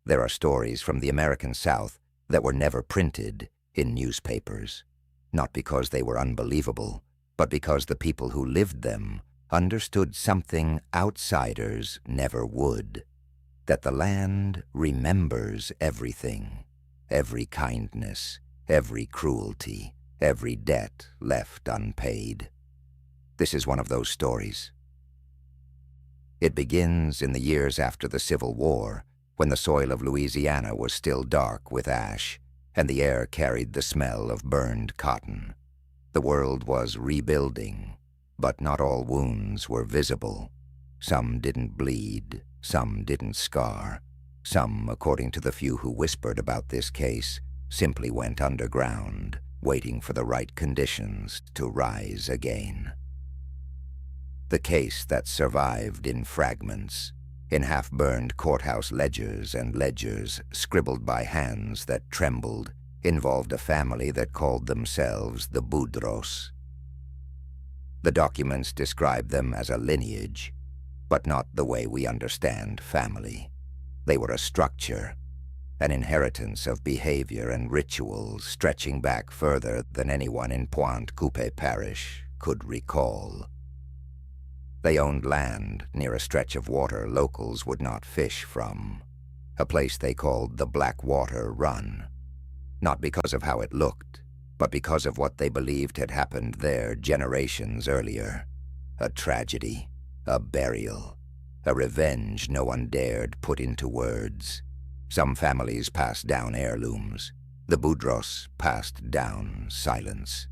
There are stories from the American South that were never printed in newspapers, not because they were unbelievable, but because the people who lived them understood something outsiders never would, that the land remembers everything, every kindness, every cruelty, every debt left unpaid. This is one of those stories. It begins in the years after the Civil War, when the soil of Louisiana was still dark with ash, and the air carried the smell of burned cotton. The world was rebuilding, but not all wounds were visible. Some didn't bleed, some didn't scar. Some, according to the few who whispered about this case, simply went underground, waiting for the right conditions to rise again. The case that survived in fragments, in half-burned courthouse ledgers and ledgers scribbled by hands that trembled, involved a family that called themselves the Boudros. The documents describe them as a lineage, but not the way we understand family. They were a structure, an inheritance of behavior and rituals stretching back further than anyone in Pointe-Coupée Parish could recall. They owned land near a stretch of water locals would not fish from, a place they called the Blackwater Run, not because of how it looked, but because of what they believed had happened there generations earlier. A tragedy, a burial, a revenge no one dared put into words. Some families passed down heirlooms. The Boudros passed down silence.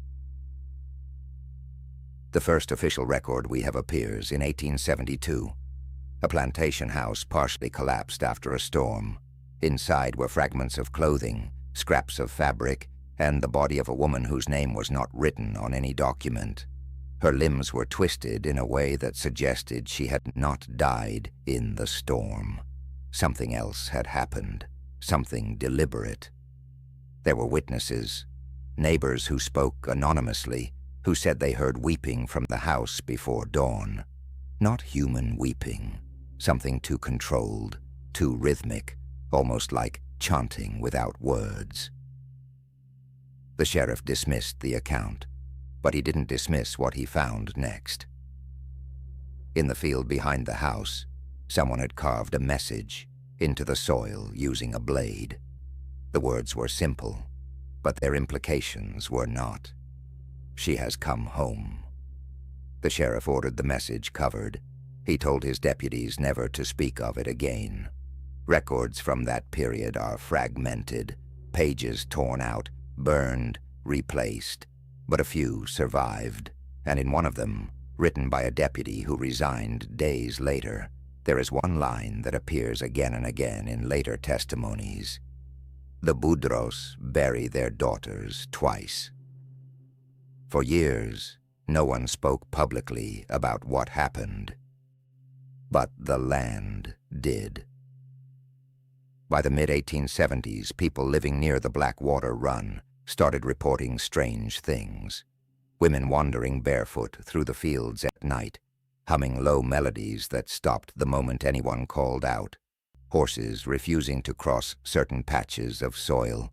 The first official record we have appears in 1872. A plantation house partially collapsed after a storm. Inside were fragments of clothing, scraps of fabric, and the body of a woman whose name was not written on any document. Her limbs were twisted in a way that suggested she had not died in the storm. Something else had happened, something deliberate. There were witnesses, neighbors who spoke anonymously, who said they heard weeping from the house before dawn. Not human weeping, something too controlled, too rhythmic, almost like chanting without words. The sheriff dismissed the account, but he didn't dismiss what he found next. In the field behind the house, someone had carved a message into the soil using a blade. The words were simple, but their implications were not. She has come home. The sheriff ordered the message covered. He told his deputies never to speak of it again. Records from that period are fragmented, pages torn out, burned, replaced, but a few survived, and in one of them, written by a deputy who resigned days later, there is one line that appears again and again in later testimonies. The Boudros bury their daughters twice. For years, no one spoke publicly about what happened, but the land did. By the mid-1870s, people living near the Blackwater Run started reporting strange things. Women wandering barefoot through the fields at night, humming low melodies that stopped the moment anyone called out. Horses refusing to cross certain patches of soil.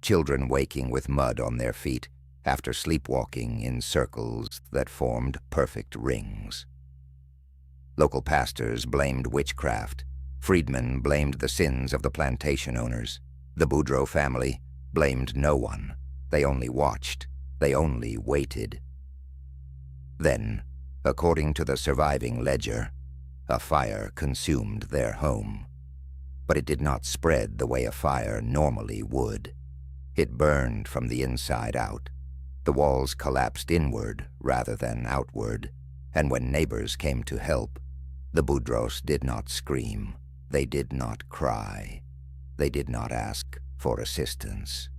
Children waking with mud on their feet after sleepwalking in circles that formed perfect rings. Local pastors blamed witchcraft. Freedmen blamed the sins of the plantation owners. The Boudreau family blamed no one. They only watched. They only waited. Then, according to the surviving ledger, a fire consumed their home. But it did not spread the way a fire normally would. It burned from the inside out. The walls collapsed inward rather than outward, and when neighbors came to help, the Boudros did not scream. They did not cry. They did not ask for assistance.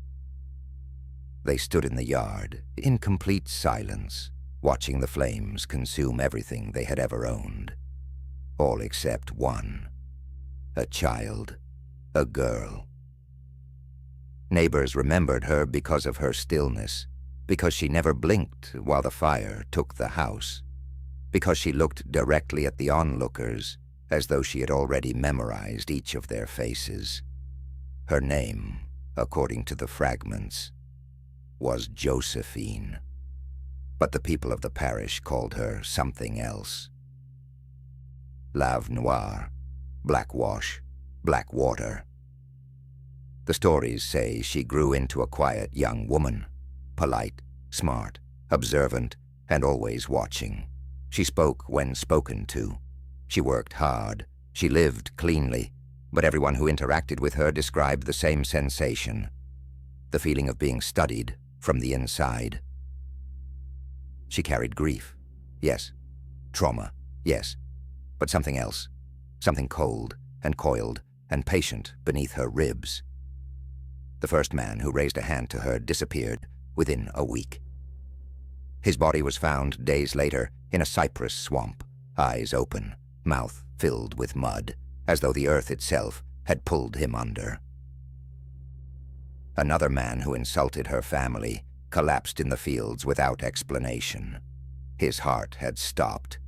They stood in the yard, in complete silence, watching the flames consume everything they had ever owned. All except one. A child. A girl. Neighbors remembered her because of her stillness, because she never blinked while the fire took the house, because she looked directly at the onlookers as though she had already memorized each of their faces. Her name, according to the fragments, was Josephine, but the people of the parish called her something else. Lave Noire, blackwash, black water. The stories say she grew into a quiet young woman, polite, smart, observant, and always watching. She spoke when spoken to. She worked hard. She lived cleanly, but everyone who interacted with her described the same sensation, the feeling of being studied from the inside. She carried grief, yes. Trauma, yes. But something else, something cold and coiled and patient beneath her ribs. The first man who raised a hand to her disappeared within a week. His body was found days later in a cypress swamp, eyes open, mouth filled with mud, as though the earth itself had pulled him under. Another man who insulted her family collapsed in the fields without explanation. His heart had stopped,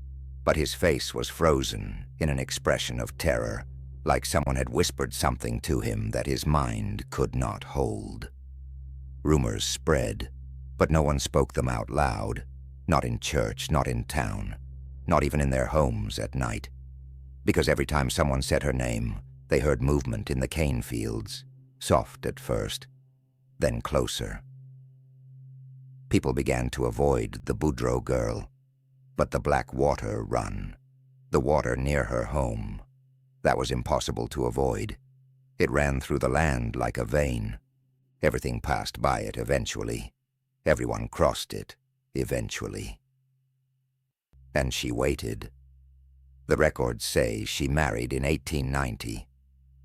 but his face was frozen in an expression of terror, like someone had whispered something to him that his mind could not hold. Rumors spread, but no one spoke them out loud, not in church, not in town, not even in their homes at night, because every time someone said her name, they heard movement in the cane fields, soft at first, then closer. People began to avoid the Boudreaux girl, but the Black Water run, the water near her home, that was impossible to avoid. It ran through the land like a vein. Everything passed by it eventually. Everyone crossed it eventually. And she waited. The records say she married in 1890.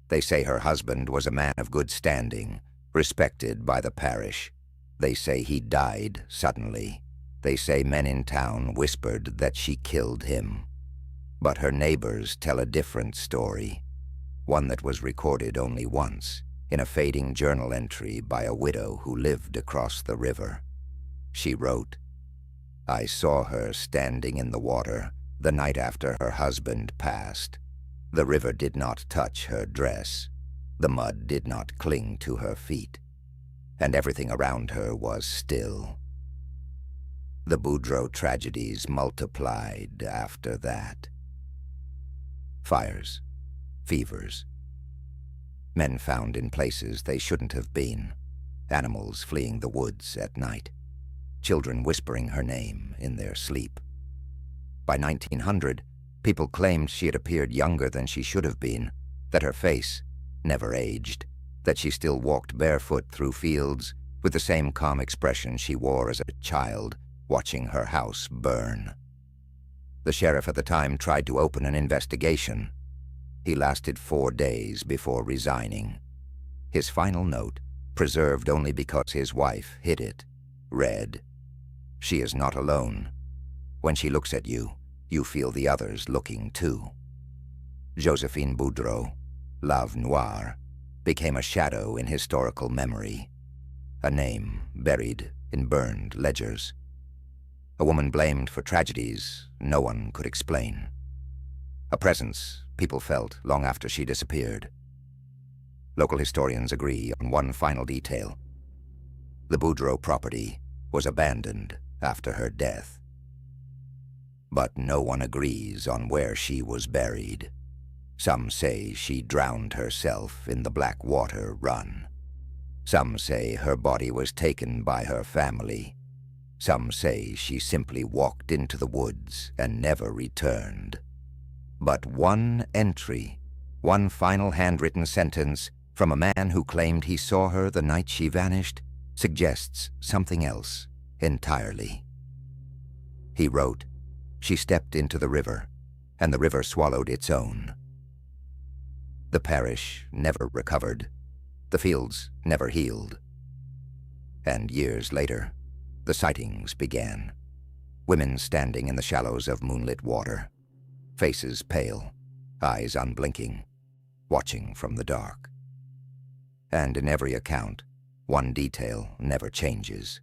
They say her husband was a man of good standing, respected by the parish. They say he died suddenly. They say men in town whispered that she killed him. But her neighbors tell a different story, one that was recorded only once, in a fading journal entry by a widow who lived across the river. She wrote, "I saw her standing in the water the night after her husband passed. The river did not touch her dress. The mud did not cling to her feet. And everything around her was still." The Boudreaux tragedies multiplied after that. Fires, fevers, men found in places they shouldn't have been, animals fleeing the woods at night, children whispering her name in their sleep. By 1900, people claimed she had appeared younger than she should have been, that her face never aged, that she still walked barefoot through fields with the same calm expression she wore as a child watching her house burn. The sheriff at the time tried to open an investigation. He lasted 4 days before resigning. His final note, preserved only because his wife hid it, read, "She is not alone. When she looks at you, you feel the others looking too." Josephine Boudreaux, Lave Noire, became a shadow in historical memory, a name buried in burned ledgers. A woman blamed for tragedies no one could explain. A presence people felt long after she disappeared. Local historians agree on one final detail. The Boudreaux property was abandoned after her death. But no one agrees on where she was buried. Some say she drowned herself in the Black Water run. Some say her body was taken by her family. Some say she simply walked into the woods and never returned. But one entry, one final handwritten sentence from a man who claimed he saw her the night she vanished, suggests something else entirely. He wrote, "She stepped into the river, and the river swallowed its own." The parish never recovered. The fields never healed. And years later, the sightings began. Women standing in the shallows of moonlit water, faces pale, eyes unblinking, watching from the dark. And in every account, one detail never changes.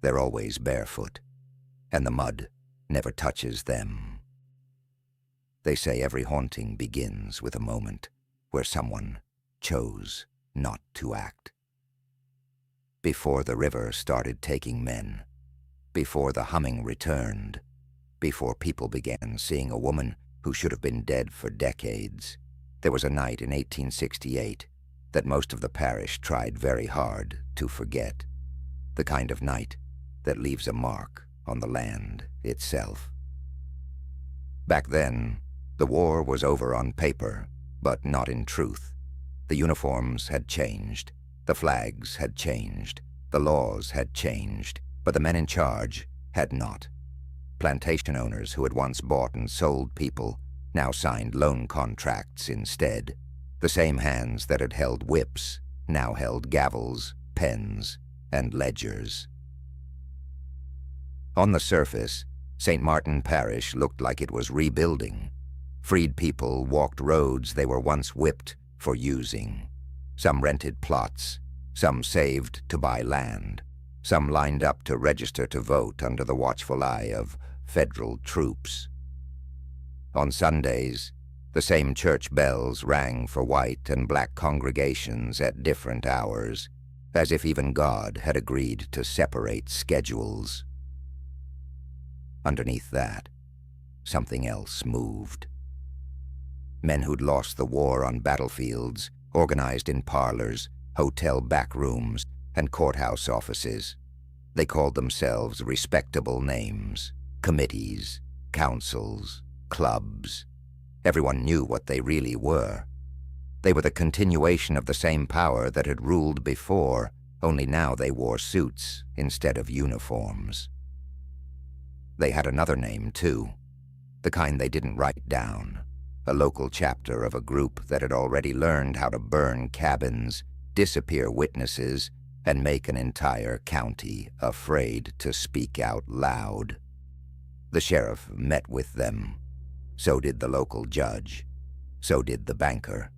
They're always barefoot, and the mud never touches them. They say every haunting begins with a moment where someone chose not to act. Before the river started taking men, before the humming returned, before people began seeing a woman who should have been dead for decades, there was a night in 1868 that most of the parish tried very hard to forget, the kind of night that leaves a mark on the land itself. Back then, the war was over on paper, but not in truth. The uniforms had changed, the flags had changed, the laws had changed, but the men in charge had not. Plantation owners who had once bought and sold people now signed loan contracts instead. The same hands that had held whips now held gavels, pens, and ledgers. On the surface, St. Martin Parish looked like it was rebuilding. Freed people walked roads they were once whipped for using. Some rented plots, some saved to buy land, some lined up to register to vote under the watchful eye of federal troops. On Sundays, the same church bells rang for white and black congregations at different hours, as if even God had agreed to separate schedules. Underneath that, something else moved. Men who'd lost the war on battlefields, organized in parlors, hotel back rooms, and courthouse offices. They called themselves respectable names: committees, councils, clubs. Everyone knew what they really were. They were the continuation of the same power that had ruled before, only now they wore suits instead of uniforms. They had another name, too, the kind they didn't write down, a local chapter of a group that had already learned how to burn cabins, disappear witnesses, and make an entire county afraid to speak out loud. The sheriff met with them. So did the local judge. So did the banker.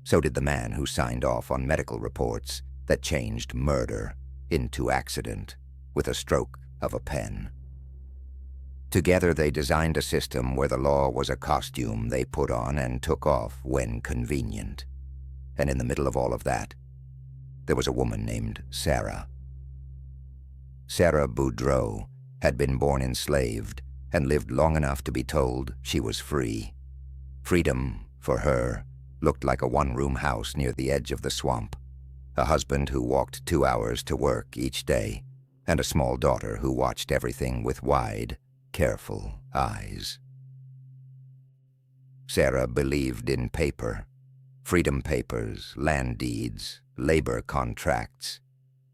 So did the man who signed off on medical reports that changed murder into accident with a stroke of a pen. Together they designed a system where the law was a costume they put on and took off when convenient. And in the middle of all of that, there was a woman named Sarah. Sarah Boudreau had been born enslaved and lived long enough to be told she was free. Freedom, for her, looked like a one-room house near the edge of the swamp, a husband who walked 2 hours to work each day, and a small daughter who watched everything with wide, careful eyes. Sarah believed in paper, freedom papers, land deeds, labor contracts.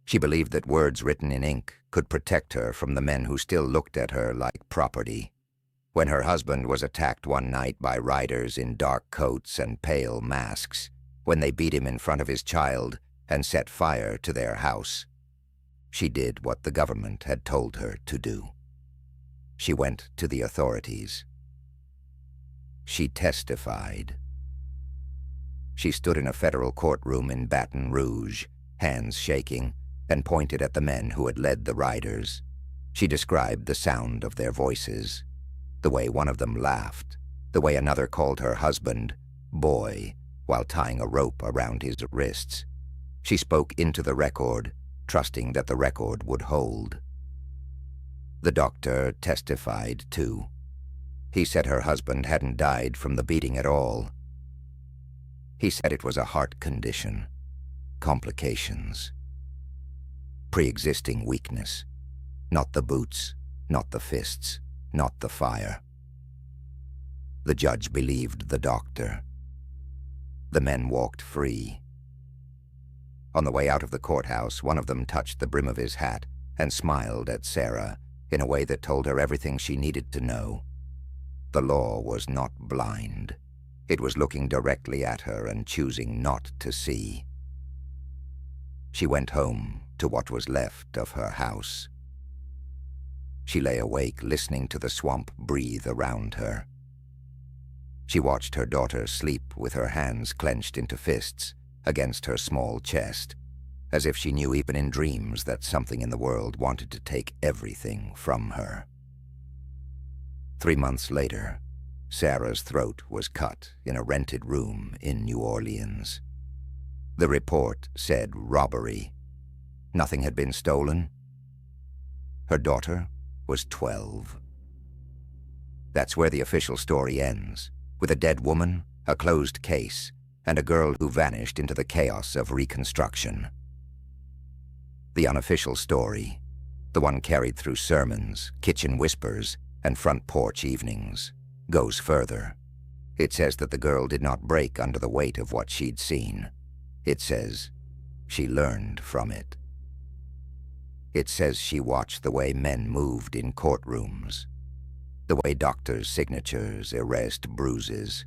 She believed that words written in ink could protect her from the men who still looked at her like property. When her husband was attacked one night by riders in dark coats and pale masks, when they beat him in front of his child and set fire to their house, she did what the government had told her to do. She went to the authorities. She testified. She stood in a federal courtroom in Baton Rouge, hands shaking, and pointed at the men who had led the riders. She described the sound of their voices, the way one of them laughed, the way another called her husband boy while tying a rope around his wrists. She spoke into the record, trusting that the record would hold. The doctor testified, too. He said her husband hadn't died from the beating at all. He said it was a heart condition, complications, pre-existing weakness, not the boots, not the fists, not the fire. The judge believed the doctor. The men walked free. On the way out of the courthouse, one of them touched the brim of his hat and smiled at Sarah in a way that told her everything she needed to know. The law was not blind. It was looking directly at her and choosing not to see. She went home to what was left of her house. She lay awake, listening to the swamp breathe around her. She watched her daughter sleep with her hands clenched into fists against her small chest, as if she knew even in dreams that something in the world wanted to take everything from her. 3 months later, Sarah's throat was cut in a rented room in New Orleans. The report said robbery. Nothing had been stolen. Her daughter was 12. That's where the official story ends, with a dead woman, a closed case, and a girl who vanished into the chaos of reconstruction. The unofficial story, the one carried through sermons, kitchen whispers, and front porch evenings, goes further. It says that the girl did not break under the weight of what she'd seen. It says she learned from it. It says she watched the way men moved in courtrooms, the way doctors' signatures erased bruises,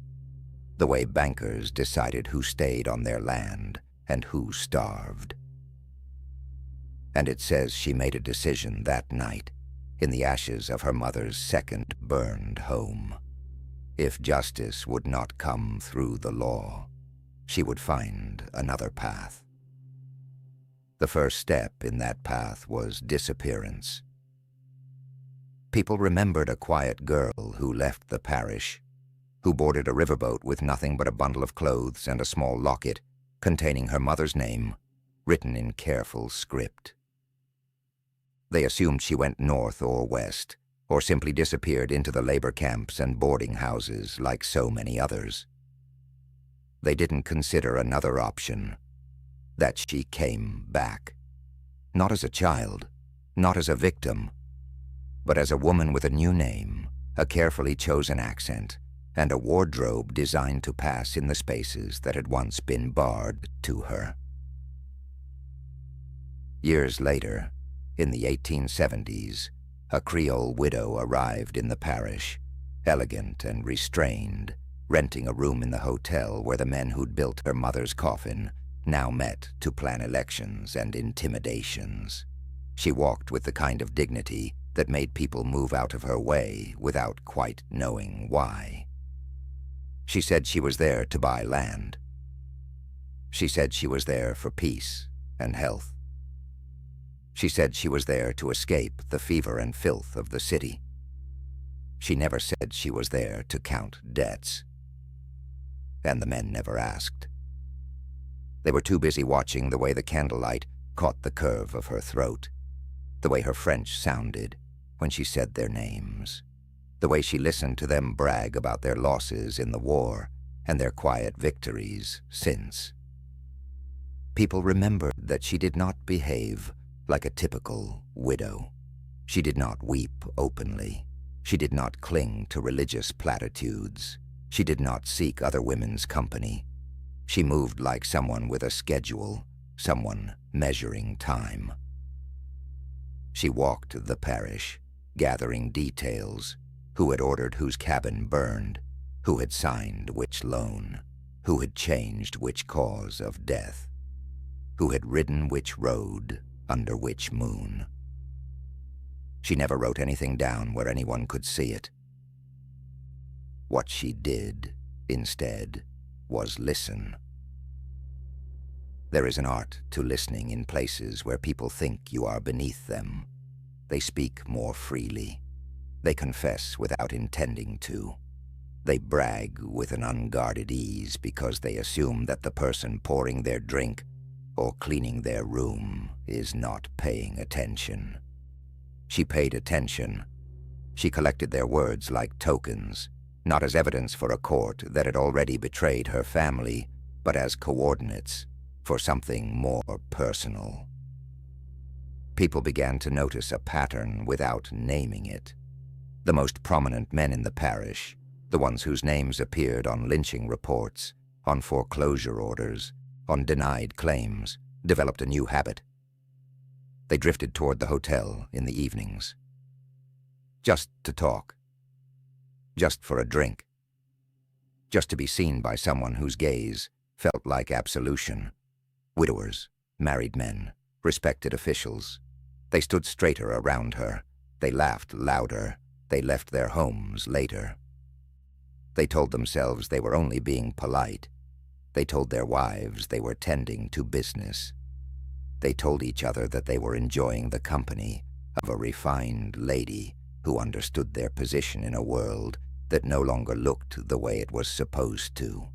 the way bankers decided who stayed on their land and who starved. And it says she made a decision that night, in the ashes of her mother's second burned home. If justice would not come through the law, she would find another path. The first step in that path was disappearance. People remembered a quiet girl who left the parish, who boarded a riverboat with nothing but a bundle of clothes and a small locket containing her mother's name, written in careful script. They assumed she went north or west, or simply disappeared into the labor camps and boarding houses like so many others. They didn't consider another option, that she came back. Not as a child, not as a victim, but as a woman with a new name, a carefully chosen accent, and a wardrobe designed to pass in the spaces that had once been barred to her. Years later, in the 1870s, a Creole widow arrived in the parish, elegant and restrained, renting a room in the hotel where the men who'd built her mother's coffin now met to plan elections and intimidations. She walked with the kind of dignity that made people move out of her way without quite knowing why. She said she was there to buy land. She said she was there for peace and health. She said she was there to escape the fever and filth of the city. She never said she was there to count debts. And the men never asked. They were too busy watching the way the candlelight caught the curve of her throat, the way her French sounded when she said their names, the way she listened to them brag about their losses in the war and their quiet victories since. People remembered that she did not behave like a typical widow. She did not weep openly. She did not cling to religious platitudes. She did not seek other women's company. She moved like someone with a schedule, someone measuring time. She walked the parish, gathering details, who had ordered whose cabin burned, who had signed which loan, who had changed which cause of death, who had ridden which road under which moon. She never wrote anything down where anyone could see it. What she did, instead, was listen. There is an art to listening in places where people think you are beneath them. They speak more freely. They confess without intending to. They brag with an unguarded ease because they assume that the person pouring their drink or cleaning their room is not paying attention. She paid attention. She collected their words like tokens, not as evidence for a court that had already betrayed her family, but as coordinates for something more personal. People began to notice a pattern without naming it. The most prominent men in the parish, the ones whose names appeared on lynching reports, on foreclosure orders, on denied claims, developed a new habit. They drifted toward the hotel in the evenings. Just to talk. Just for a drink. Just to be seen by someone whose gaze felt like absolution. Widowers, married men, respected officials. They stood straighter around her. They laughed louder. They left their homes later. They told themselves they were only being polite. They told their wives they were tending to business. They told each other that they were enjoying the company of a refined lady who understood their position in a world that no longer looked the way it was supposed to.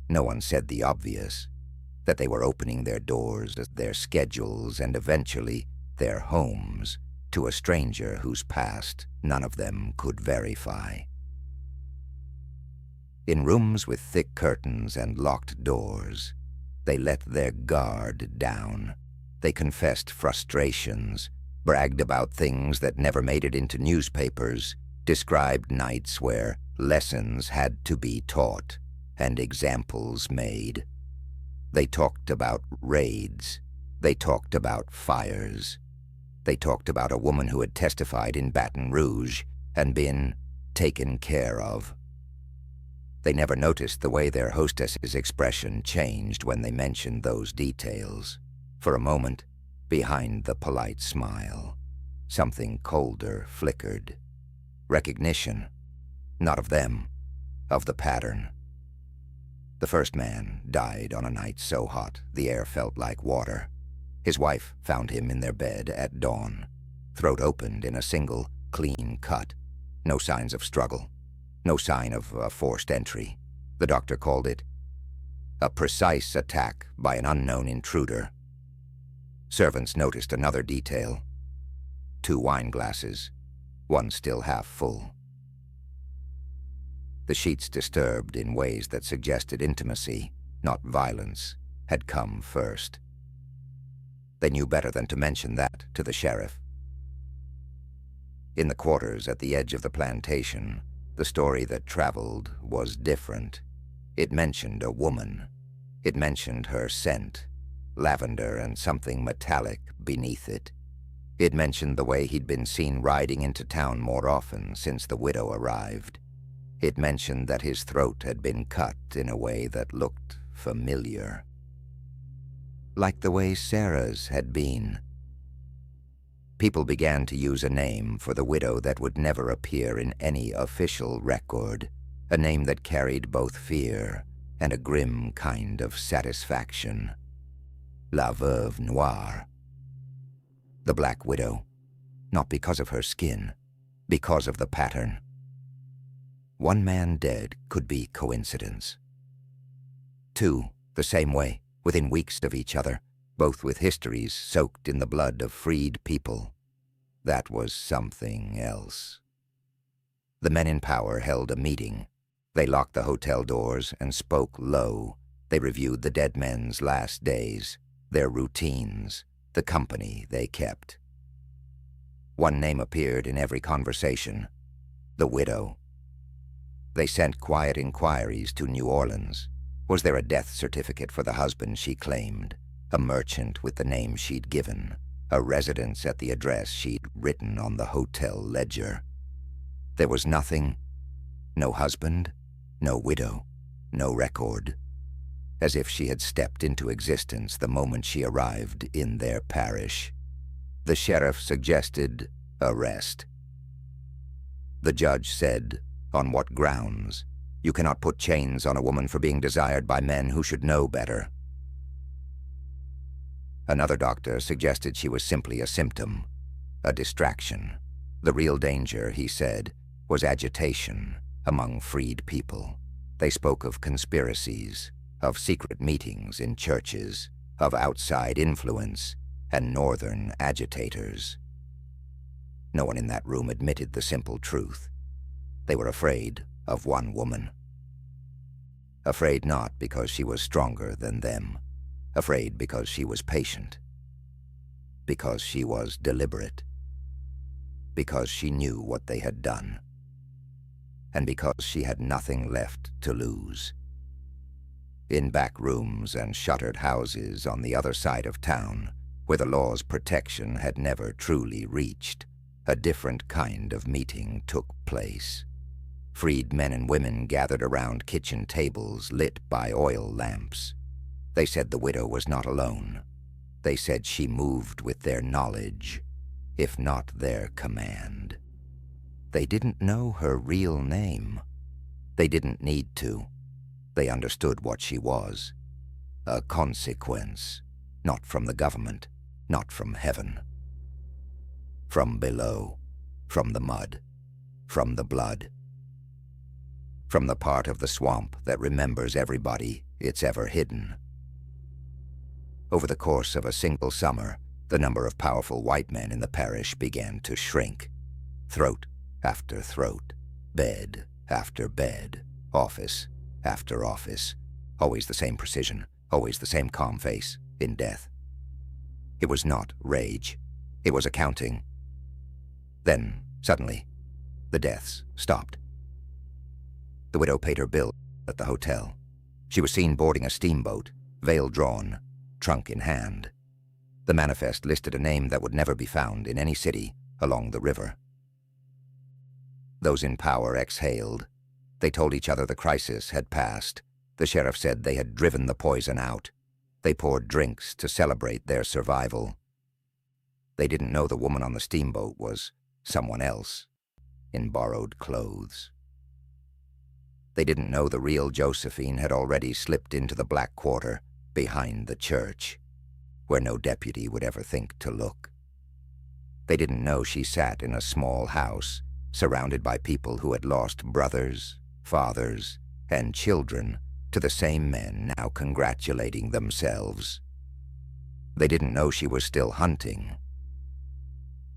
No one said the obvious, that they were opening their doors, their schedules, and eventually their homes to a stranger whose past none of them could verify. In rooms with thick curtains and locked doors, they let their guard down. They confessed frustrations, bragged about things that never made it into newspapers, described nights where lessons had to be taught and examples made. They talked about raids. They talked about fires. They talked about a woman who had testified in Baton Rouge and been taken care of. They never noticed the way their hostess's expression changed when they mentioned those details. For a moment, behind the polite smile, something colder flickered. Recognition, not of them, of the pattern. The first man died on a night so hot the air felt like water. His wife found him in their bed at dawn, throat opened in a single, clean cut. No signs of struggle, no sign of a forced entry. The doctor called it a precise attack by an unknown intruder. Servants noticed another detail. 2 wine glasses, one still half full. The sheets, disturbed in ways that suggested intimacy, not violence, had come first. They knew better than to mention that to the sheriff. In the quarters at the edge of the plantation, the story that traveled was different. It mentioned a woman. It mentioned her scent, lavender and something metallic beneath it. It mentioned the way he'd been seen riding into town more often since the widow arrived. It mentioned that his throat had been cut in a way that looked familiar. Like the way Sarah's had been. People began to use a name for the widow that would never appear in any official record, a name that carried both fear and a grim kind of satisfaction. La Veuve Noire. The Black Widow, not because of her skin, because of the pattern. One man dead could be coincidence. 2, the same way, within weeks of each other, both with histories soaked in the blood of freed people. That was something else. The men in power held a meeting. They locked the hotel doors and spoke low. They reviewed the dead men's last days, their routines, the company they kept. One name appeared in every conversation: the widow. They sent quiet inquiries to New Orleans. Was there a death certificate for the husband she claimed? A merchant with the name she'd given? A residence at the address she'd written on the hotel ledger? There was nothing. No husband, no widow, no record. As if she had stepped into existence the moment she arrived in their parish. The sheriff suggested arrest. The judge said, on what grounds? You cannot put chains on a woman for being desired by men who should know better. Another doctor suggested she was simply a symptom, a distraction. The real danger, he said, was agitation among freed people. They spoke of conspiracies, of secret meetings in churches, of outside influence, and northern agitators. No one in that room admitted the simple truth. They were afraid of one woman. Afraid not because she was stronger than them. Afraid because she was patient. Because she was deliberate. Because she knew what they had done. And because she had nothing left to lose. In back rooms and shuttered houses on the other side of town, where the law's protection had never truly reached, a different kind of meeting took place. Freed men and women gathered around kitchen tables lit by oil lamps. They said the widow was not alone. They said she moved with their knowledge, if not their command. They didn't know her real name. They didn't need to. They understood what she was. A consequence, not from the government, not from heaven. From below, from the mud, from the blood. From the part of the swamp that remembers everybody it's ever hidden. Over the course of a single summer, the number of powerful white men in the parish began to shrink. Throat after throat, bed after bed, office after office, always the same precision, always the same calm face, in death. It was not rage. It was accounting. Then, suddenly, the deaths stopped. The widow paid her bill at the hotel. She was seen boarding a steamboat, veil drawn, trunk in hand. The manifest listed a name that would never be found in any city along the river. Those in power exhaled. They told each other the crisis had passed. The sheriff said they had driven the poison out. They poured drinks to celebrate their survival. They didn't know the woman on the steamboat was someone else, in borrowed clothes. They didn't know the real Josephine had already slipped into the Black Quarter, behind the church, where no deputy would ever think to look. They didn't know she sat in a small house, surrounded by people who had lost brothers, fathers, and children to the same men now congratulating themselves. They didn't know she was still hunting.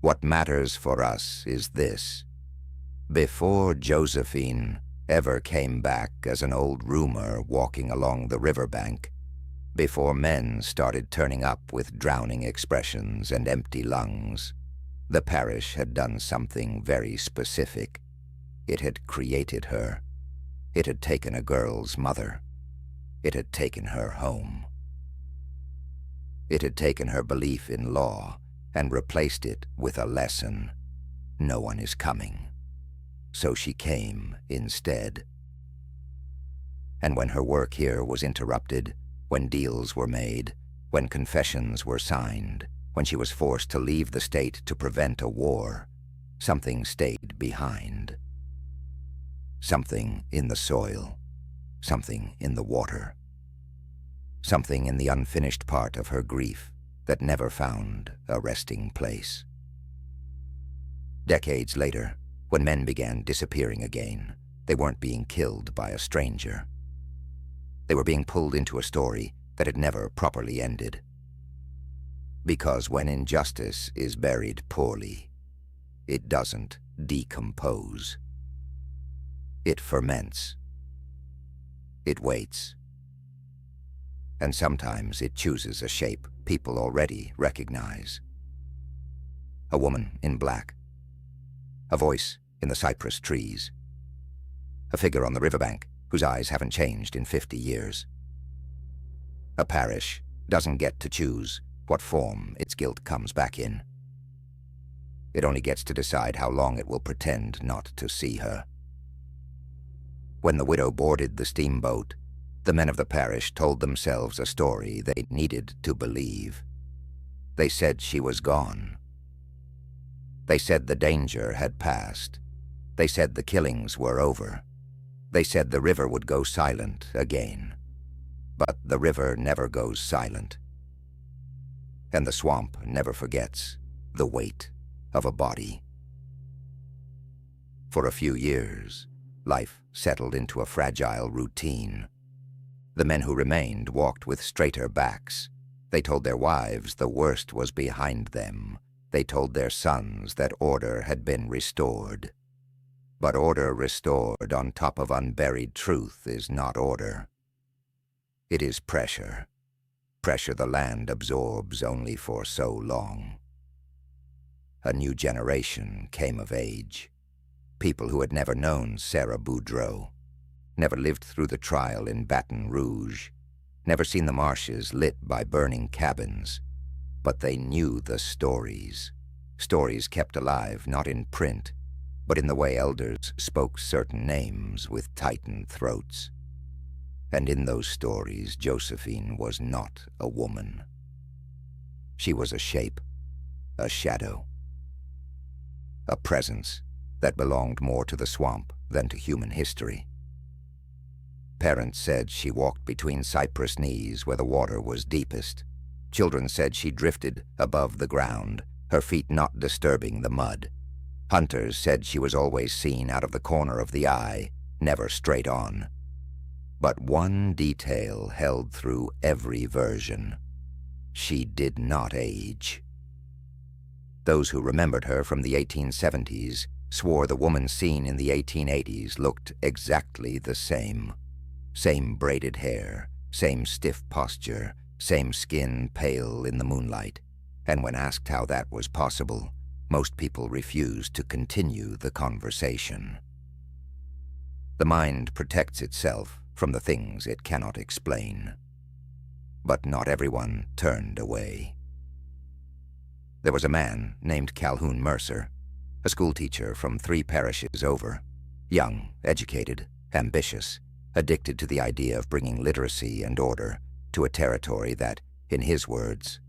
What matters for us is this. Before Josephine ever came back as an old rumor walking along the riverbank, before men started turning up with drowning expressions and empty lungs, the parish had done something very specific. It had created her. It had taken a girl's mother. It had taken her home. It had taken her belief in law and replaced it with a lesson. No one is coming. So she came instead. And when her work here was interrupted, when deals were made, when confessions were signed, when she was forced to leave the state to prevent a war, something stayed behind. Something in the soil, something in the water, something in the unfinished part of her grief that never found a resting place. Decades later, when men began disappearing again, they weren't being killed by a stranger. They were being pulled into a story that had never properly ended. Because when injustice is buried poorly, it doesn't decompose. It ferments. It waits. And sometimes it chooses a shape people already recognize. A woman in black. A voice in the cypress trees. A figure on the riverbank whose eyes haven't changed in 50 years. A parish doesn't get to choose what form its guilt comes back in. It only gets to decide how long it will pretend not to see her. When the widow boarded the steamboat, the men of the parish told themselves a story they needed to believe. They said she was gone. They said the danger had passed. They said the killings were over. They said the river would go silent again. But the river never goes silent. And the swamp never forgets the weight of a body. For a few years, life settled into a fragile routine. The men who remained walked with straighter backs. They told their wives the worst was behind them. They told their sons that order had been restored. But order restored on top of unburied truth is not order. It is pressure. Pressure the land absorbs only for so long. A new generation came of age. People who had never known Sarah Boudreau, never lived through the trial in Baton Rouge, never seen the marshes lit by burning cabins, but they knew the stories. Stories kept alive not in print, but in the way elders spoke certain names with tightened throats. And in those stories, Josephine was not a woman. She was a shape, a shadow, a presence that belonged more to the swamp than to human history. Parents said she walked between cypress knees where the water was deepest. Children said she drifted above the ground, her feet not disturbing the mud. Hunters said she was always seen out of the corner of the eye, never straight on. But one detail held through every version. She did not age. Those who remembered her from the 1870s swore the woman seen in the 1880s looked exactly the same. Same braided hair, same stiff posture, same skin pale in the moonlight. And when asked how that was possible, most people refused to continue the conversation. The mind protects itself from the things it cannot explain. But not everyone turned away. There was a man named Calhoun Mercer, a schoolteacher from 3 parishes over, young, educated, ambitious, addicted to the idea of bringing literacy and order to a territory that, in his words,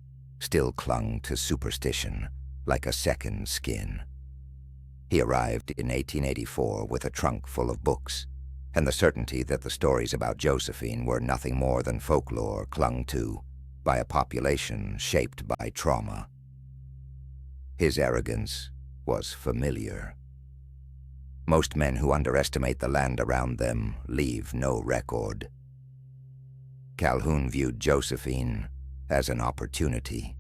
still clung to superstition like a second skin. He arrived in 1884 with a trunk full of books, and the certainty that the stories about Josephine were nothing more than folklore clung to by a population shaped by trauma. His arrogance was familiar. Most men who underestimate the land around them leave no record. Calhoun viewed Josephine as an opportunity,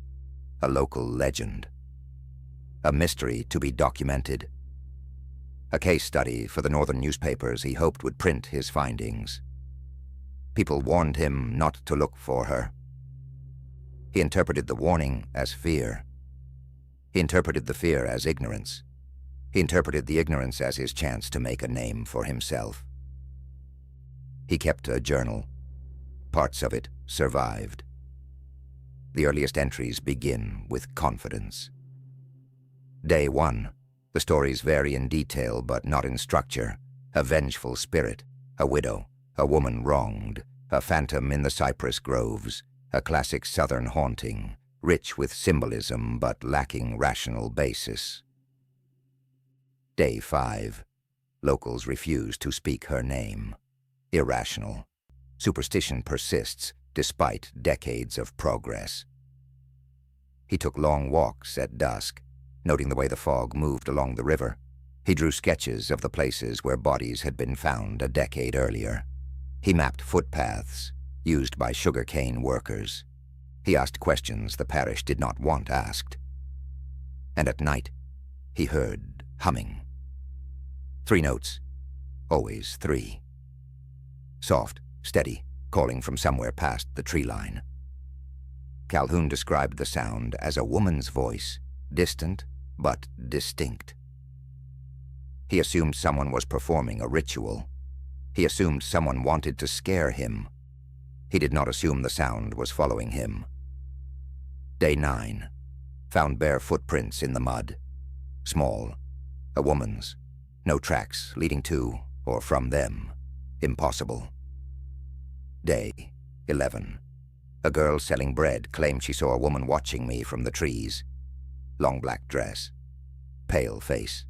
a local legend, a mystery to be documented, a case study for the northern newspapers he hoped would print his findings. People warned him not to look for her. He interpreted the warning as fear. He interpreted the fear as ignorance. He interpreted the ignorance as his chance to make a name for himself. He kept a journal. Parts of it survived. The earliest entries begin with confidence. Day 1. The stories vary in detail but not in structure. A vengeful spirit, a widow, a woman wronged, a phantom in the cypress groves, a classic southern haunting, rich with symbolism but lacking rational basis. Day 5. Locals refuse to speak her name. Irrational. Superstition persists despite decades of progress. He took long walks at dusk, noting the way the fog moved along the river. He drew sketches of the places where bodies had been found a decade earlier. He mapped footpaths used by sugarcane workers. He asked questions the parish did not want asked. And at night, he heard humming. 3 notes, always 3. Soft, steady, calling from somewhere past the tree line. Calhoun described the sound as a woman's voice, distant but distinct. He assumed someone was performing a ritual. He assumed someone wanted to scare him. He did not assume the sound was following him. Day 9. Found bare footprints in the mud. Small. A woman's. No tracks leading to or from them. Impossible. Day 11. A girl selling bread claimed she saw a woman watching me from the trees. Long black dress. Pale face.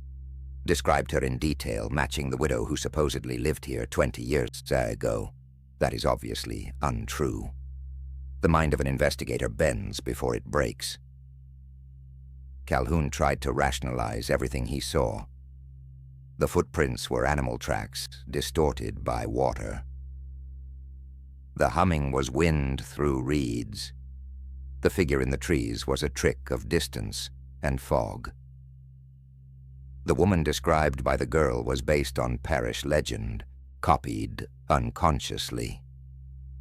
Described her in detail, matching the widow who supposedly lived here 20 years ago. That is obviously untrue. The mind of an investigator bends before it breaks. Calhoun tried to rationalize everything he saw. The footprints were animal tracks, distorted by water. The humming was wind through reeds. The figure in the trees was a trick of distance and fog. The woman described by the girl was based on parish legend, copied unconsciously.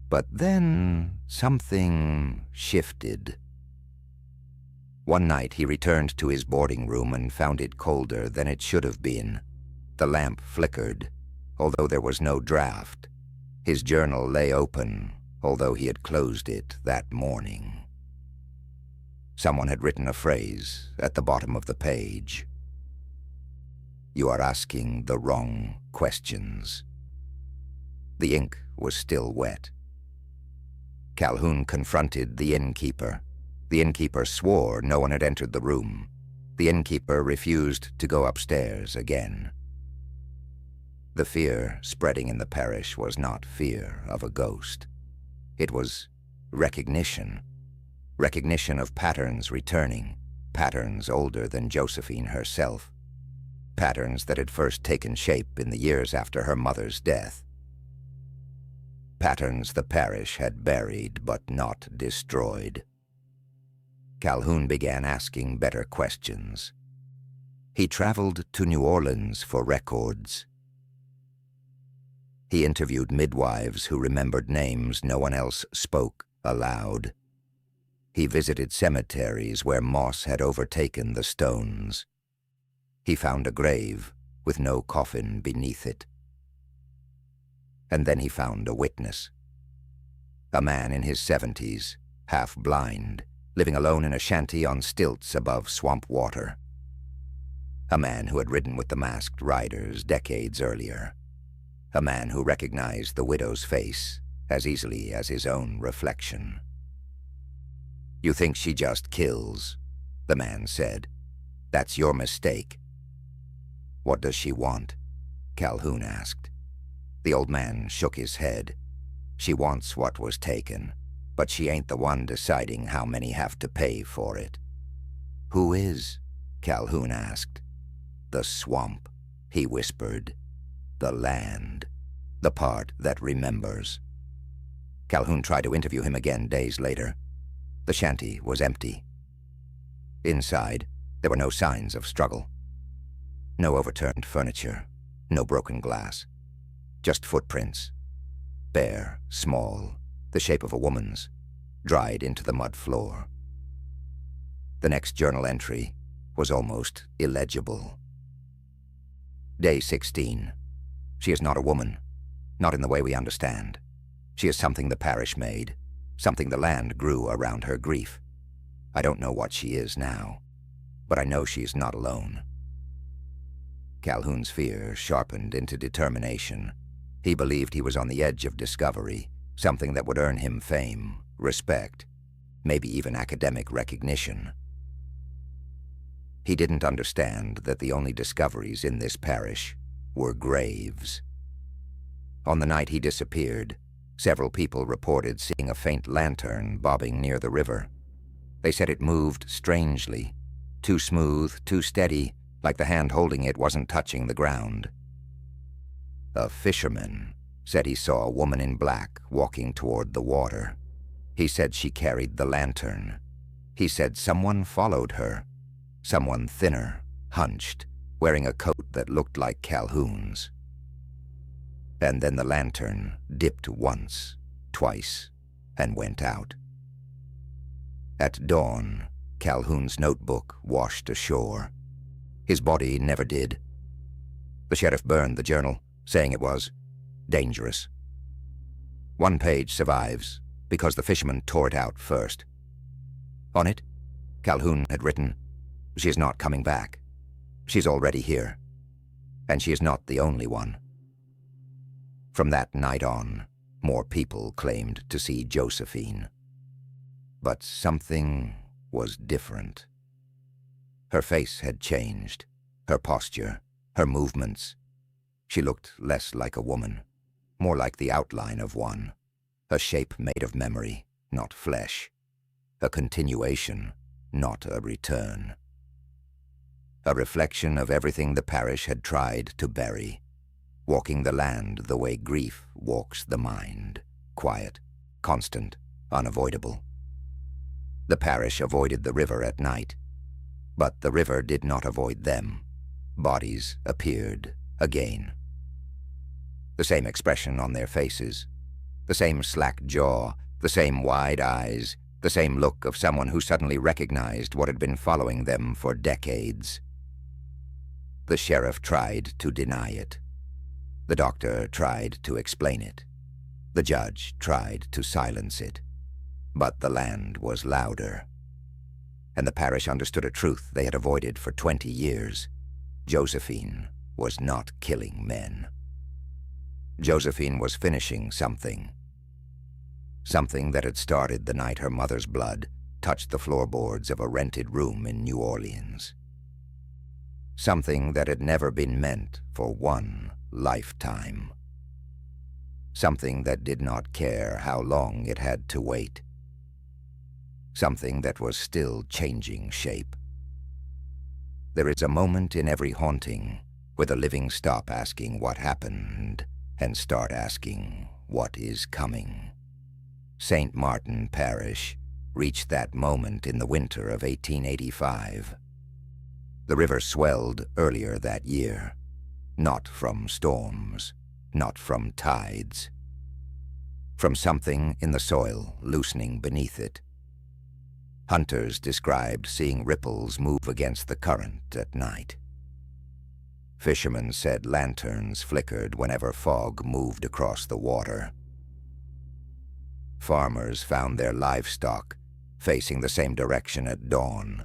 But then something shifted. One night he returned to his boarding room and found it colder than it should have been. The lamp flickered, although there was no draft. His journal lay open, although he had closed it that morning. Someone had written a phrase at the bottom of the page. "You are asking the wrong questions." The ink was still wet. Calhoun confronted the innkeeper. The innkeeper swore no one had entered the room. The innkeeper refused to go upstairs again. The fear spreading in the parish was not fear of a ghost. It was recognition. Recognition of patterns returning, patterns older than Josephine herself. Patterns that had first taken shape in the years after her mother's death. patterns the parish had buried but not destroyed. Calhoun began asking better questions. He traveled to New Orleans for records. He interviewed midwives who remembered names no one else spoke aloud. He visited cemeteries where moss had overtaken the stones. He found a grave with no coffin beneath it. And then he found a witness. A man in his 70s, half blind, living alone in a shanty on stilts above swamp water. A man who had ridden with the masked riders decades earlier. A man who recognized the widow's face as easily as his own reflection. "You think she just kills," the man said. "That's your mistake." "What does she want?" Calhoun asked. The old man shook his head. "She wants what was taken, but she ain't the one deciding how many have to pay for it." "Who is?" Calhoun asked. "The swamp," he whispered. "The land. The part that remembers." Calhoun tried to interview him again days later. The shanty was empty. Inside, there were no signs of struggle. No overturned furniture, no broken glass. Just footprints. Bare, small, the shape of a woman's, dried into the mud floor. The next journal entry was almost illegible. Day 16. She is not a woman, not in the way we understand. She is something the parish made, something the land grew around her grief. I don't know what she is now, but I know she is not alone. Calhoun's fear sharpened into determination. He believed he was on the edge of discovery, something that would earn him fame, respect, maybe even academic recognition. He didn't understand that the only discoveries in this parish were graves. On the night he disappeared, several people reported seeing a faint lantern bobbing near the river. They said it moved strangely, too smooth, too steady, like the hand holding it wasn't touching the ground. A fisherman said he saw a woman in black walking toward the water. He said she carried the lantern. He said someone followed her, someone thinner, hunched, wearing a coat that looked like Calhoun's. And then the lantern dipped once, twice, and went out. At dawn, Calhoun's notebook washed ashore. His body never did. The sheriff burned the journal, saying it was dangerous. One page survives, because the fisherman tore it out first. On it, Calhoun had written, "She is not coming back. She's already here. And she is not the only one." From that night on, more people claimed to see Josephine. But something was different. Her face had changed, her posture, her movements. She looked less like a woman, more like the outline of one, a shape made of memory, not flesh, a continuation, not a return. A reflection of everything the parish had tried to bury, walking the land the way grief walks the mind, quiet, constant, unavoidable. The parish avoided the river at night, but the river did not avoid them. Bodies appeared again. The same expression on their faces, the same slack jaw, the same wide eyes, the same look of someone who suddenly recognized what had been following them for decades. The sheriff tried to deny it. The doctor tried to explain it. The judge tried to silence it. But the land was louder. And the parish understood a truth they had avoided for 20 years. Josephine was not killing men. Josephine was finishing something. Something that had started the night her mother's blood touched the floorboards of a rented room in New Orleans. Something that had never been meant for one lifetime. Something that did not care how long it had to wait. Something that was still changing shape. There is a moment in every haunting where the living stop asking what happened and start asking what is coming. St. Martin Parish reached that moment in the winter of 1885. The river swelled earlier that year, not from storms, not from tides, from something in the soil loosening beneath it. Hunters described seeing ripples move against the current at night. Fishermen said lanterns flickered whenever fog moved across the water. Farmers found their livestock facing the same direction at dawn,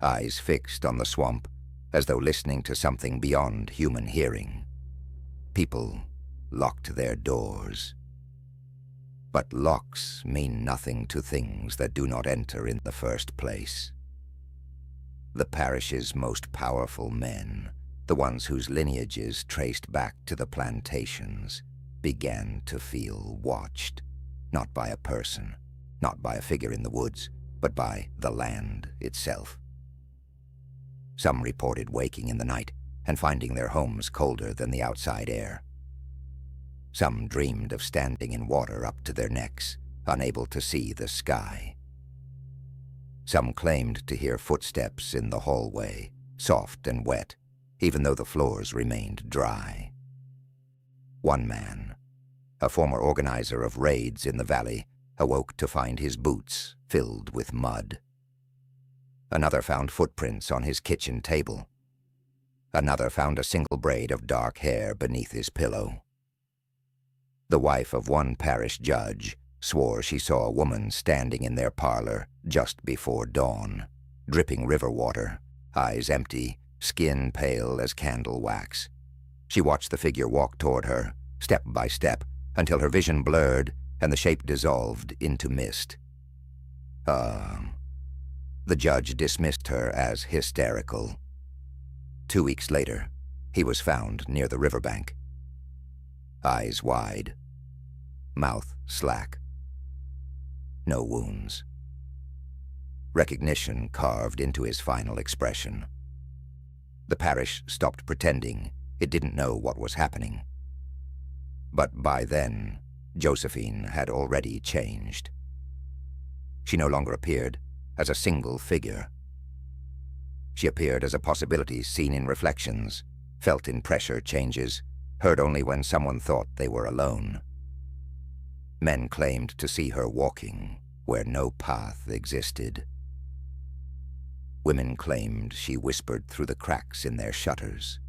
eyes fixed on the swamp as though listening to something beyond human hearing. People locked their doors. But locks mean nothing to things that do not enter in the first place. The parish's most powerful men, the ones whose lineages traced back to the plantations, began to feel watched, not by a person, not by a figure in the woods, but by the land itself. Some reported waking in the night and finding their homes colder than the outside air. Some dreamed of standing in water up to their necks, unable to see the sky. Some claimed to hear footsteps in the hallway, soft and wet, even though the floors remained dry. One man, a former organizer of raids in the valley, awoke to find his boots filled with mud. Another found footprints on his kitchen table. Another found a single braid of dark hair beneath his pillow. The wife of one parish judge swore she saw a woman standing in their parlor just before dawn, dripping river water, eyes empty, skin pale as candle wax. She watched the figure walk toward her, step by step, until her vision blurred and the shape dissolved into mist. The judge dismissed her as hysterical. 2 weeks later, he was found near the riverbank. Eyes wide, mouth slack. No wounds. Recognition carved into his final expression. The parish stopped pretending it didn't know what was happening. But by then, Josephine had already changed. She no longer appeared as a single figure. She appeared as a possibility seen in reflections, felt in pressure changes, heard only when someone thought they were alone. Men claimed to see her walking where no path existed. Women claimed she whispered through the cracks in their shutters.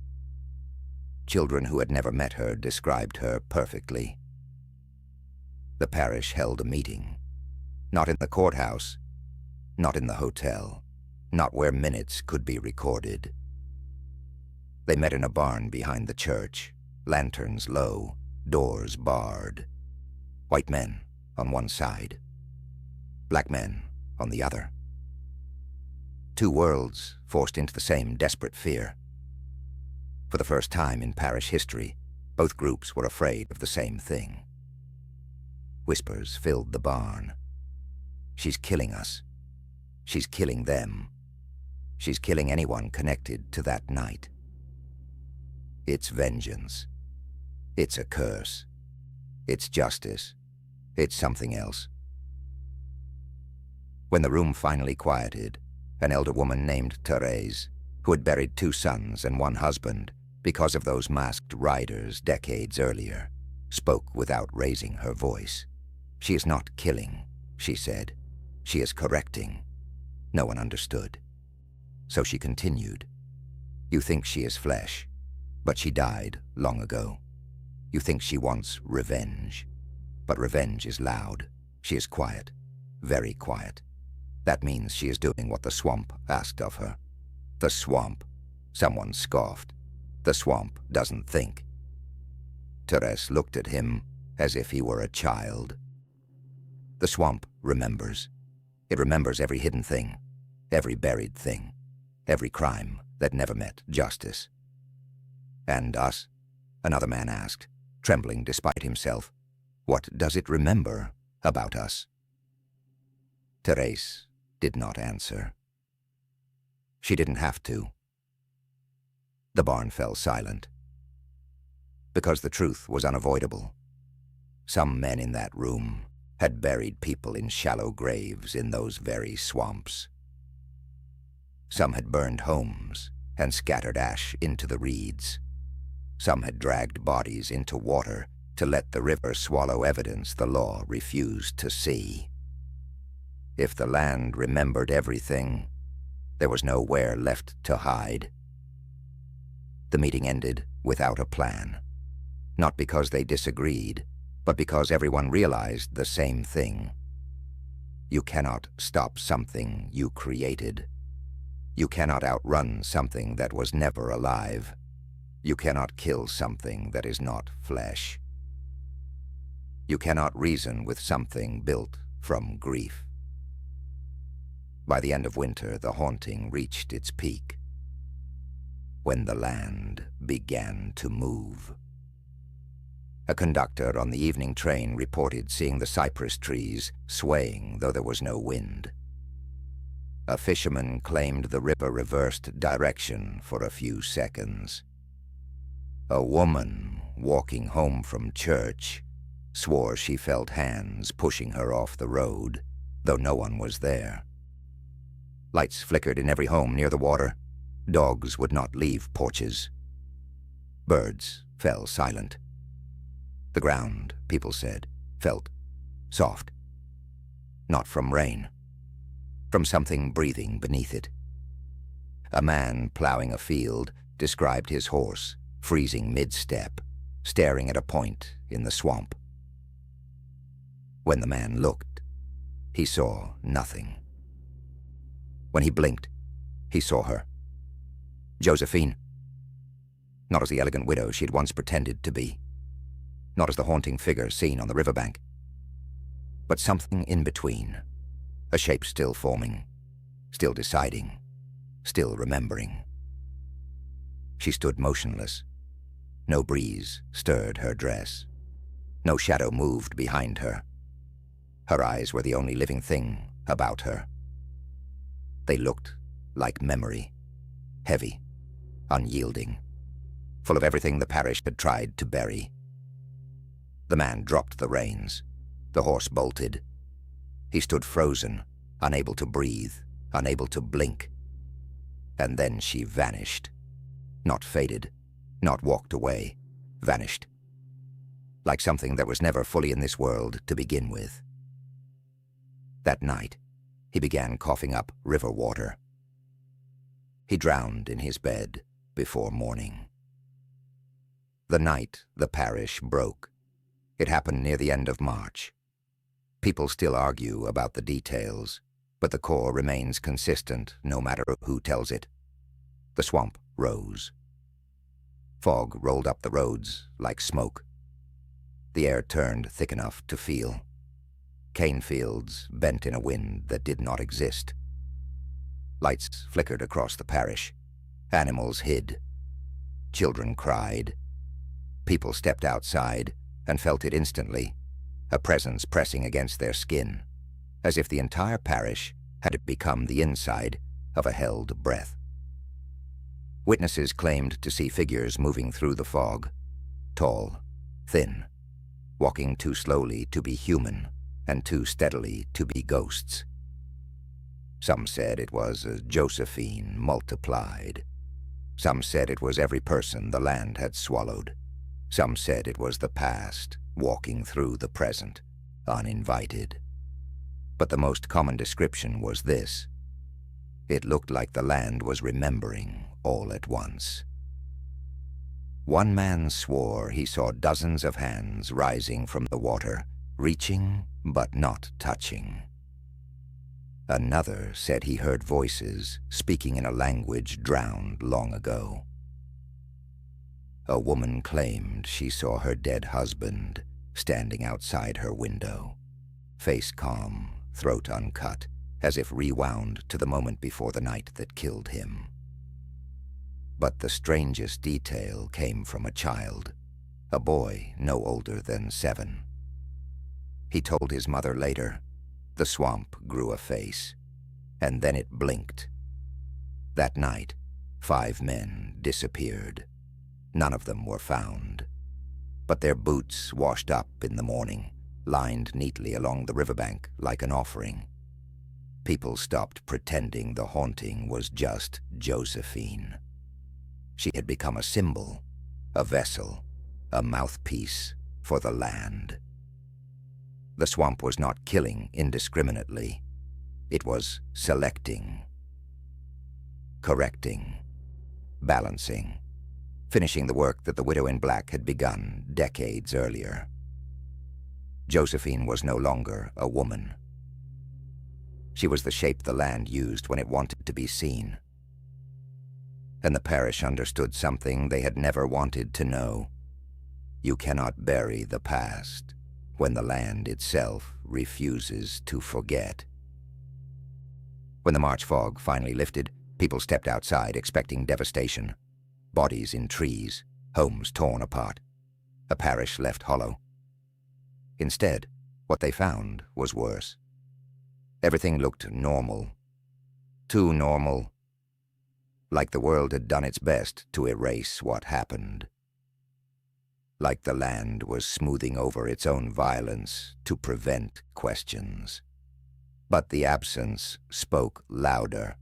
Children who had never met her described her perfectly. The parish held a meeting, not in the courthouse, not in the hotel, not where minutes could be recorded. They met in a barn behind the church, lanterns low, doors barred. White men on one side, black men on the other. Two worlds forced into the same desperate fear. For the first time in parish history, both groups were afraid of the same thing. Whispers filled the barn. She's killing us. She's killing them. She's killing anyone connected to that night. It's vengeance. It's a curse. It's justice. It's something else. When the room finally quieted, an elder woman named Therese, who had buried 2 sons and 1 husband because of those masked riders decades earlier, spoke without raising her voice. She is not killing, she said. She is correcting. No one understood. So she continued. You think she is flesh, but she died long ago. You think she wants revenge. But revenge is loud. She is quiet, very quiet. That means she is doing what the swamp asked of her. The swamp, someone scoffed. The swamp doesn't think. Therese looked at him as if he were a child. The swamp remembers. It remembers every hidden thing, every buried thing, every crime that never met justice. And us? Another man asked, trembling despite himself. What does it remember about us? Therese did not answer. She didn't have to. The barn fell silent. Because the truth was unavoidable. Some men in that room had buried people in shallow graves in those very swamps. Some had burned homes and scattered ash into the reeds. Some had dragged bodies into water to let the river swallow evidence the law refused to see. If the land remembered everything, there was nowhere left to hide. The meeting ended without a plan, not because they disagreed, but because everyone realized the same thing. You cannot stop something you created. You cannot outrun something that was never alive. You cannot kill something that is not flesh. You cannot reason with something built from grief. By the end of winter, the haunting reached its peak, when the land began to move. A conductor on the evening train reported seeing the cypress trees swaying though there was no wind. A fisherman claimed the river reversed direction for a few seconds. A woman walking home from church swore she felt hands pushing her off the road, though no one was there. Lights flickered in every home near the water. Dogs would not leave porches. Birds fell silent. The ground, people said, felt soft. Not from rain, from something breathing beneath it. A man plowing a field described his horse freezing mid-step, staring at a point in the swamp. When the man looked, he saw nothing. When he blinked, he saw her. Josephine. Not as the elegant widow she had once pretended to be. Not as the haunting figure seen on the riverbank. But something in between. A shape still forming, still deciding, still remembering. She stood motionless. No breeze stirred her dress. No shadow moved behind her. Her eyes were the only living thing about her. They looked like memory, heavy, unyielding, full of everything the parish had tried to bury. The man dropped the reins. The horse bolted. He stood frozen, unable to breathe, unable to blink. And then she vanished. Not faded, not walked away, vanished. Like something that was never fully in this world to begin with. That night, he began coughing up river water. He drowned in his bed before morning. The night the parish broke. It happened near the end of March. People still argue about the details, but the core remains consistent no matter who tells it. The swamp rose. Fog rolled up the roads like smoke. The air turned thick enough to feel. Cane fields bent in a wind that did not exist. Lights flickered across the parish. Animals hid. Children cried. People stepped outside and felt it instantly, a presence pressing against their skin, as if the entire parish had become the inside of a held breath. Witnesses claimed to see figures moving through the fog, tall, thin, walking too slowly to be human and too steadily to be ghosts. Some said it was a Josephine multiplied. Some said it was every person the land had swallowed. Some said it was the past walking through the present, uninvited. But the most common description was this. It looked like the land was remembering all at once. One man swore he saw dozens of hands rising from the water, reaching but not touching. Another said he heard voices speaking in a language drowned long ago. A woman claimed she saw her dead husband standing outside her window, face calm, throat uncut, as if rewound to the moment before the night that killed him. But the strangest detail came from a child, a boy no older than 7. He told his mother later, the swamp grew a face, and then it blinked. That night, 5 men disappeared. None of them were found. but their boots washed up in the morning, lined neatly along the riverbank like an offering. People stopped pretending the haunting was just Josephine. She had become a symbol, a vessel, a mouthpiece for the land. The swamp was not killing indiscriminately. It was selecting, correcting, balancing, finishing the work that the widow in black had begun decades earlier. Josephine was no longer a woman. She was the shape the land used when it wanted to be seen. And the parish understood something they had never wanted to know. You cannot bury the past when the land itself refuses to forget. When the March fog finally lifted, people stepped outside expecting devastation. Bodies in trees, homes torn apart, a parish left hollow. Instead, what they found was worse. Everything looked normal. Too normal. Like the world had done its best to erase what happened. Like the land was smoothing over its own violence to prevent questions. But the absence spoke louder.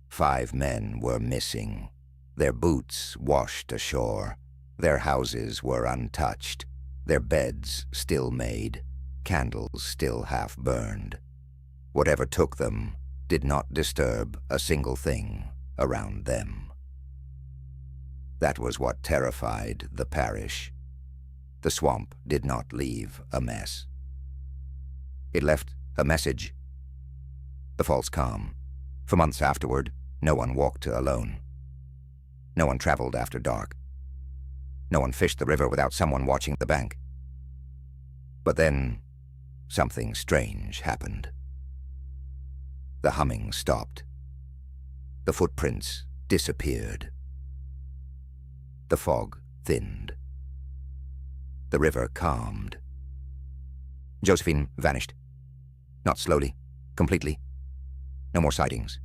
5 men were missing. Their boots washed ashore. Their houses were untouched. Their beds still made. Candles still half burned. Whatever took them did not disturb a single thing around them. That was what terrified the parish. The swamp did not leave a mess. It left a message. The false calm. For months afterward, no one walked alone. No one traveled after dark. No one fished the river without someone watching the bank. But then, something strange happened. The humming stopped. The footprints disappeared. The fog thinned. The river calmed. Josephine vanished. Not slowly, completely. No more sightings.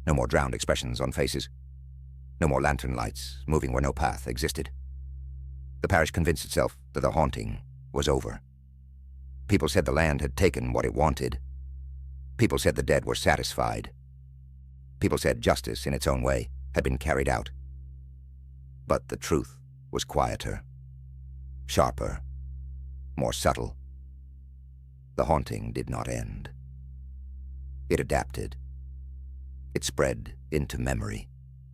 No more drowned expressions on faces. No more lantern lights moving where no path existed. The parish convinced itself that the haunting was over. People said the land had taken what it wanted. People said the dead were satisfied. People said justice, in its own way, had been carried out. But the truth was quieter, sharper, more subtle. The haunting did not end. It adapted. It spread into memory,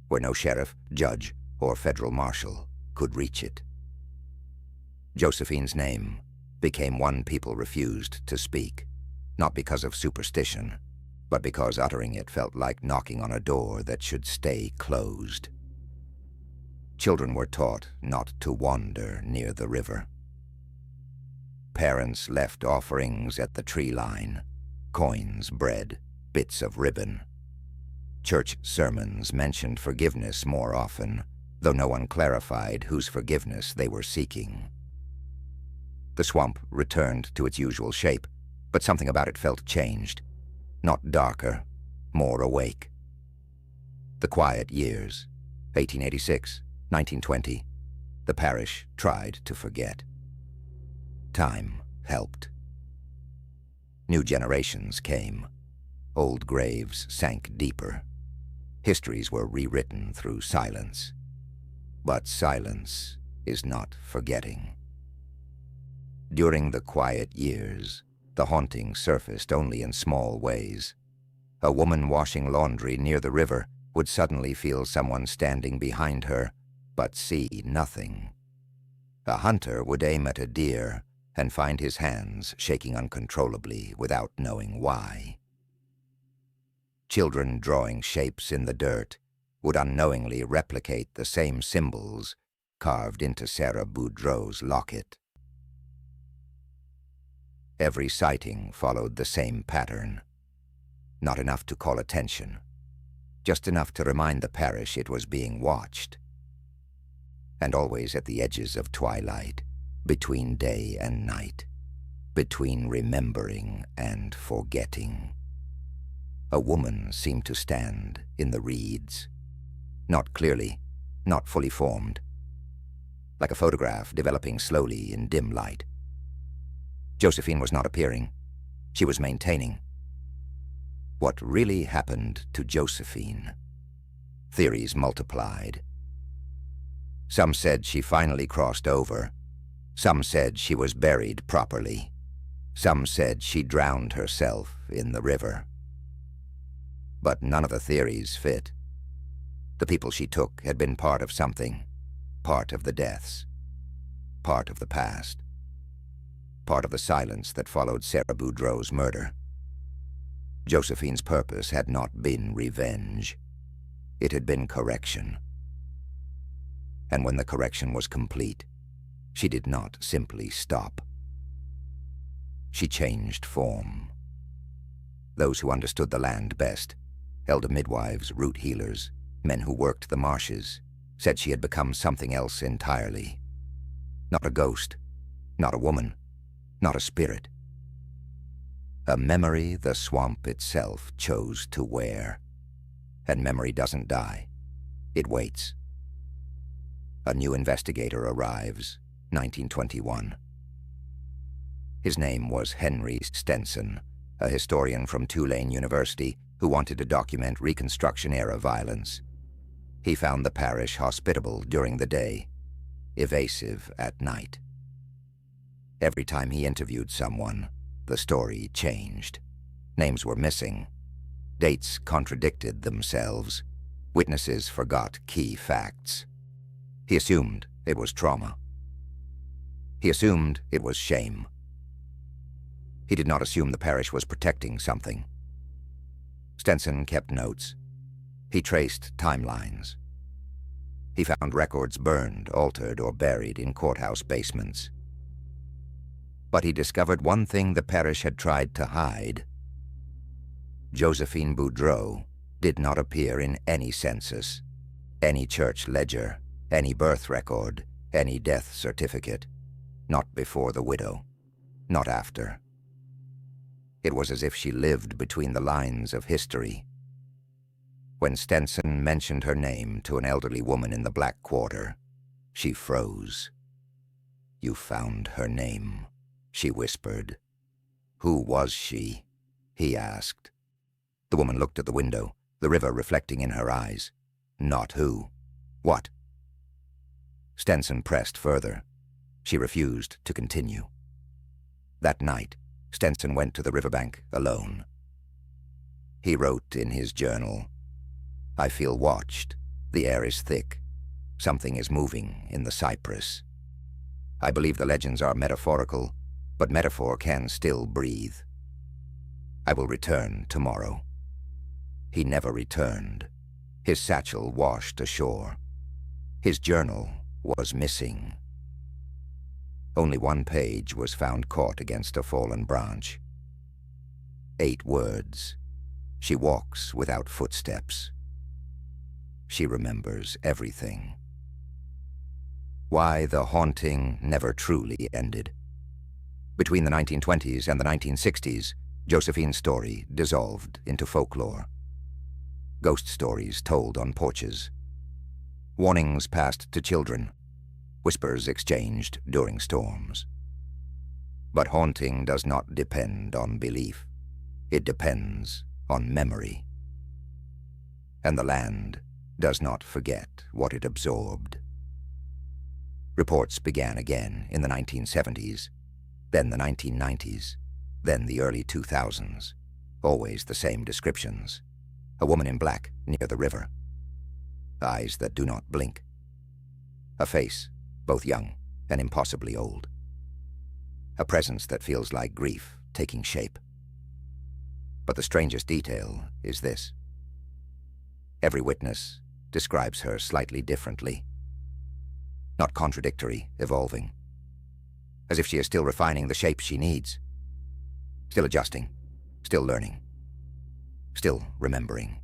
where no sheriff, judge, or federal marshal could reach it. Josephine's name became one people refused to speak, not because of superstition, but because uttering it felt like knocking on a door that should stay closed. Children were taught not to wander near the river. Parents left offerings at the tree line, coins, bread, bits of ribbon. Church sermons mentioned forgiveness more often, though no one clarified whose forgiveness they were seeking. The swamp returned to its usual shape, but something about it felt changed. Not darker, more awake. The quiet years, 1886, 1920, the parish tried to forget. Time helped. New generations came. Old graves sank deeper. Histories were rewritten through silence. But silence is not forgetting. During the quiet years, the haunting surfaced only in small ways. A woman washing laundry near the river would suddenly feel someone standing behind her, but see nothing. A hunter would aim at a deer and find his hands shaking uncontrollably without knowing why. Children drawing shapes in the dirt would unknowingly replicate the same symbols carved into Sarah Boudreau's locket. Every sighting followed the same pattern. Not enough to call attention, just enough to remind the parish it was being watched. And always at the edges of twilight, between day and night, between remembering and forgetting. A woman seemed to stand in the reeds, not clearly, not fully formed. like a photograph developing slowly in dim light. Josephine was not appearing. She was maintaining. What really happened to Josephine? Theories multiplied. Some said she finally crossed over. Some said she was buried properly. Some said she drowned herself in the river. But none of the theories fit. The people she took had been part of something, part of the deaths, part of the past, part of the silence that followed Sarah Boudreau's murder. Josephine's purpose had not been revenge. It had been correction. And when the correction was complete, she did not simply stop. She changed form. Those who understood the land best, elder midwives, root healers, men who worked the marshes, said she had become something else entirely. Not a ghost, not a woman, not a spirit. A memory the swamp itself chose to wear. And memory doesn't die. It waits. A new investigator arrives, 1921. His name was Henry Stenson, a historian from Tulane University who wanted to document Reconstruction-era violence. He found the parish hospitable during the day, evasive at night. Every time he interviewed someone, the story changed. Names were missing. Dates contradicted themselves. Witnesses forgot key facts. He assumed it was trauma. He assumed it was shame. He did not assume the parish was protecting something. Stenson kept notes. He traced timelines. He found records burned, altered, or buried in courthouse basements. But he discovered one thing the parish had tried to hide. Josephine Boudreau did not appear in any census, any church ledger, any birth record, any death certificate. Not before the widow, not after. It was as if she lived between the lines of history. When Stenson mentioned her name to an elderly woman in the Black Quarter, she froze. "You found her name," she whispered. "Who was she?" he asked. The woman looked at the window, the river reflecting in her eyes. Not who. What? Stenson pressed further. She refused to continue. That night, Stenson went to the riverbank alone. He wrote in his journal, "I feel watched. The air is thick. Something is moving in the cypress. I believe the legends are metaphorical, but metaphor can still breathe. I will return tomorrow." He never returned. His satchel washed ashore. His journal was missing. Only one page was found caught against a fallen branch. 8 words. She walks without footsteps. She remembers everything. Why the haunting never truly ended. Between the 1920s and the 1960s, Josephine's story dissolved into folklore. Ghost stories told on porches. Warnings passed to children. Whispers exchanged during storms. But haunting does not depend on belief. It depends on memory. And the land does not forget what it absorbed. Reports began again in the 1970s, then the 1990s, then the early 2000s. Always the same descriptions. A woman in black near the river. Eyes that do not blink. A face, both young and impossibly old. A presence that feels like grief taking shape. But the strangest detail is this. Every witness describes her slightly differently. Not contradictory, evolving. As if she is still refining the shape she needs. Still adjusting, still learning, still remembering.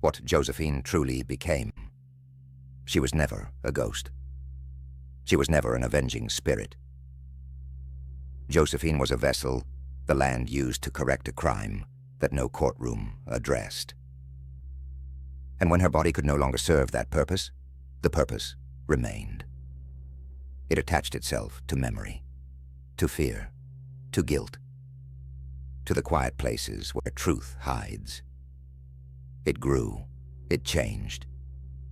What Josephine truly became. She was never a ghost. She was never an avenging spirit. Josephine was a vessel the land used to correct a crime that no courtroom addressed. And when her body could no longer serve that purpose, the purpose remained. It attached itself to memory, to fear, to guilt, to the quiet places where truth hides. It grew, it changed.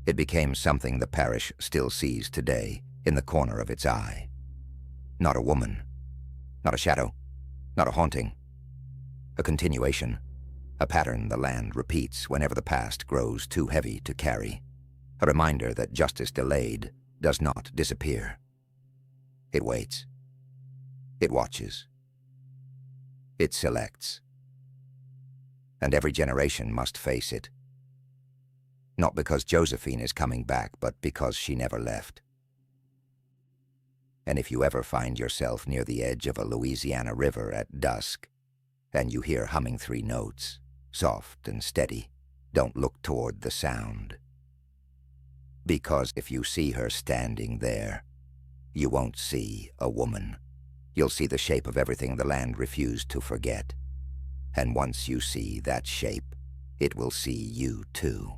It became something the parish still sees today in the corner of its eye. Not a woman, not a shadow, not a haunting. A continuation, a pattern the land repeats whenever the past grows too heavy to carry. A reminder that justice delayed does not disappear. It waits. It watches. It selects. And every generation must face it. Not because Josephine is coming back, but because she never left. And if you ever find yourself near the edge of a Louisiana river at dusk, and you hear humming 3 notes, soft and steady, don't look toward the sound. Because if you see her standing there, you won't see a woman. You'll see the shape of everything the land refused to forget. And once you see that shape, it will see you too.